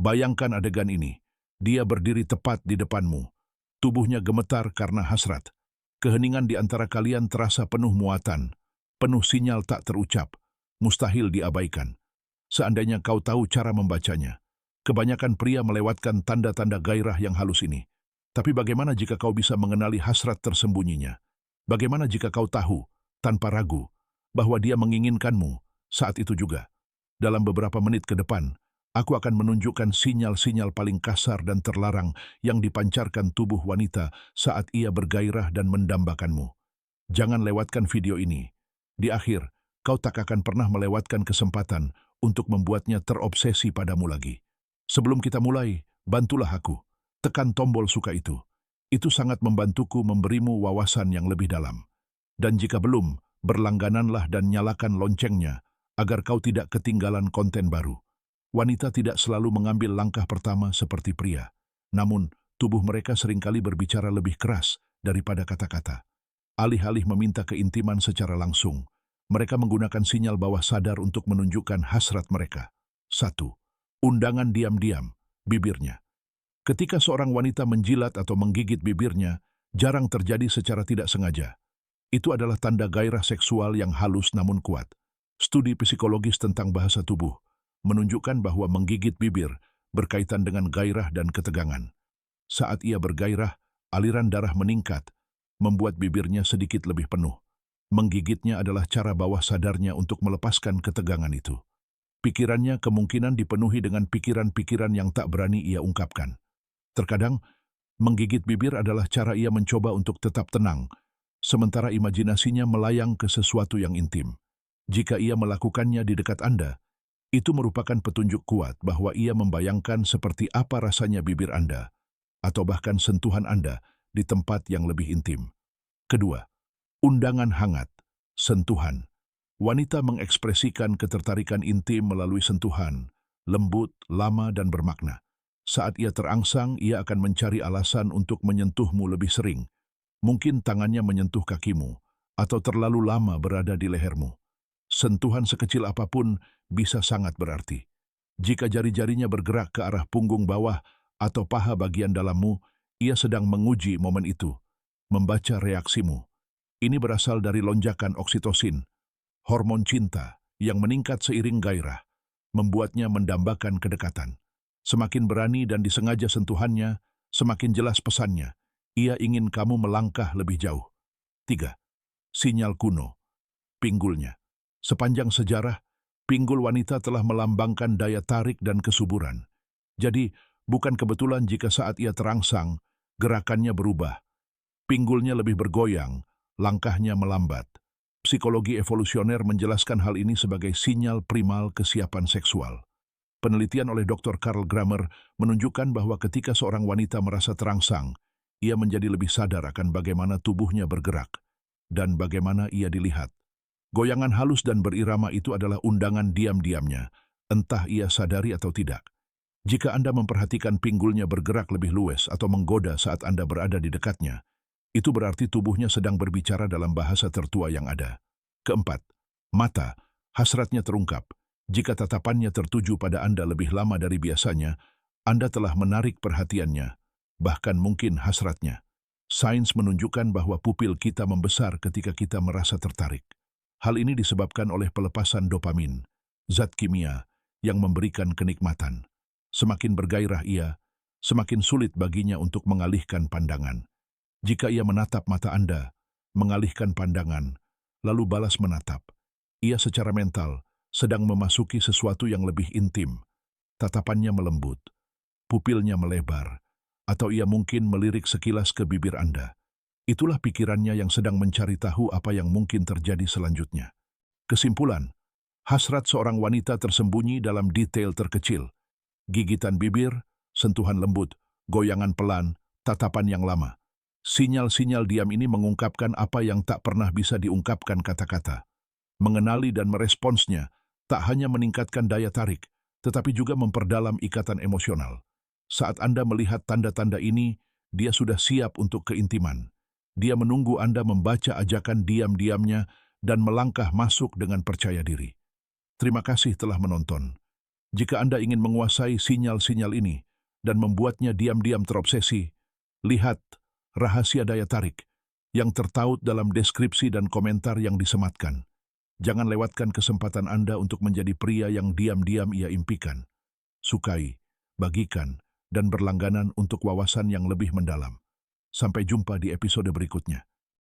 Bayangkan adegan ini. Dia berdiri tepat di depanmu. Tubuhnya gemetar karena hasrat. Keheningan di antara kalian terasa penuh muatan, penuh sinyal tak terucap, mustahil diabaikan. Seandainya kau tahu cara membacanya. Kebanyakan pria melewatkan tanda-tanda gairah yang halus ini. Tapi bagaimana jika kau bisa mengenali hasrat tersembunyinya? Bagaimana jika kau tahu, tanpa ragu, bahwa dia menginginkanmu saat itu juga? Dalam beberapa menit ke depan, aku akan menunjukkan sinyal-sinyal paling kasar dan terlarang yang dipancarkan tubuh wanita saat ia bergairah dan mendambakanmu. Jangan lewatkan video ini. Di akhir, kau tak akan pernah melewatkan kesempatan untuk membuatnya terobsesi padamu lagi. Sebelum kita mulai, bantulah aku. Tekan tombol suka itu. Itu sangat membantuku memberimu wawasan yang lebih dalam. Dan jika belum, berlanggananlah dan nyalakan loncengnya agar kau tidak ketinggalan konten baru. Wanita tidak selalu mengambil langkah pertama seperti pria. Namun, tubuh mereka seringkali berbicara lebih keras daripada kata-kata. Alih-alih meminta keintiman secara langsung, mereka menggunakan sinyal bawah sadar untuk menunjukkan hasrat mereka. 1. Undangan diam-diam, bibirnya. Ketika seorang wanita menjilat atau menggigit bibirnya, jarang terjadi secara tidak sengaja. Itu adalah tanda gairah seksual yang halus namun kuat. Studi psikologis tentang bahasa tubuh menunjukkan bahwa menggigit bibir berkaitan dengan gairah dan ketegangan. Saat ia bergairah, aliran darah meningkat, membuat bibirnya sedikit lebih penuh. Menggigitnya adalah cara bawah sadarnya untuk melepaskan ketegangan itu. Pikirannya kemungkinan dipenuhi dengan pikiran-pikiran yang tak berani ia ungkapkan. Terkadang, menggigit bibir adalah cara ia mencoba untuk tetap tenang, sementara imajinasinya melayang ke sesuatu yang intim. Jika ia melakukannya di dekat Anda, itu merupakan petunjuk kuat bahwa ia membayangkan seperti apa rasanya bibir Anda, atau bahkan sentuhan Anda di tempat yang lebih intim. Kedua, undangan hangat, sentuhan. Wanita mengekspresikan ketertarikan intim melalui sentuhan, lembut, lama, dan bermakna. Saat ia terangsang, ia akan mencari alasan untuk menyentuhmu lebih sering. Mungkin tangannya menyentuh kakimu, atau terlalu lama berada di lehermu. Sentuhan sekecil apapun bisa sangat berarti. Jika jari-jarinya bergerak ke arah punggung bawah atau paha bagian dalammu, ia sedang menguji momen itu, membaca reaksimu. Ini berasal dari lonjakan oksitosin, hormon cinta yang meningkat seiring gairah, membuatnya mendambakan kedekatan. Semakin berani dan disengaja sentuhannya, semakin jelas pesannya. Ia ingin kamu melangkah lebih jauh. 3. Sinyal kuno, pinggulnya. Sepanjang sejarah, pinggul wanita telah melambangkan daya tarik dan kesuburan. Jadi, bukan kebetulan jika saat ia terangsang, gerakannya berubah. Pinggulnya lebih bergoyang, langkahnya melambat. Psikologi evolusioner menjelaskan hal ini sebagai sinyal primal kesiapan seksual. Penelitian oleh Dr. Carl Grammer menunjukkan bahwa ketika seorang wanita merasa terangsang, ia menjadi lebih sadar akan bagaimana tubuhnya bergerak dan bagaimana ia dilihat. Goyangan halus dan berirama itu adalah undangan diam-diamnya, entah ia sadari atau tidak. Jika Anda memperhatikan pinggulnya bergerak lebih luwes atau menggoda saat Anda berada di dekatnya, itu berarti tubuhnya sedang berbicara dalam bahasa tertua yang ada. Keempat, mata, hasratnya terungkap. Jika tatapannya tertuju pada Anda lebih lama dari biasanya, Anda telah menarik perhatiannya, bahkan mungkin hasratnya. Sains menunjukkan bahwa pupil kita membesar ketika kita merasa tertarik. Hal ini disebabkan oleh pelepasan dopamin, zat kimia yang memberikan kenikmatan. Semakin bergairah ia, semakin sulit baginya untuk mengalihkan pandangan. Jika ia menatap mata Anda, mengalihkan pandangan, lalu balas menatap, ia secara mental sedang memasuki sesuatu yang lebih intim. Tatapannya melembut, pupilnya melebar, atau ia mungkin melirik sekilas ke bibir Anda. Itulah pikirannya yang sedang mencari tahu apa yang mungkin terjadi selanjutnya. Kesimpulan, hasrat seorang wanita tersembunyi dalam detail terkecil. Gigitan bibir, sentuhan lembut, goyangan pelan, tatapan yang lama. Sinyal-sinyal diam ini mengungkapkan apa yang tak pernah bisa diungkapkan kata-kata. Mengenali dan meresponsnya tak hanya meningkatkan daya tarik, tetapi juga memperdalam ikatan emosional. Saat Anda melihat tanda-tanda ini, dia sudah siap untuk keintiman. Dia menunggu Anda membaca ajakan diam-diamnya dan melangkah masuk dengan percaya diri. Terima kasih telah menonton. Jika Anda ingin menguasai sinyal-sinyal ini dan membuatnya diam-diam terobsesi, lihat rahasia daya tarik yang tertaut dalam deskripsi dan komentar yang disematkan. Jangan lewatkan kesempatan Anda untuk menjadi pria yang diam-diam ia impikan. Sukai, bagikan, dan berlangganan untuk wawasan yang lebih mendalam. Sampai jumpa di episode berikutnya.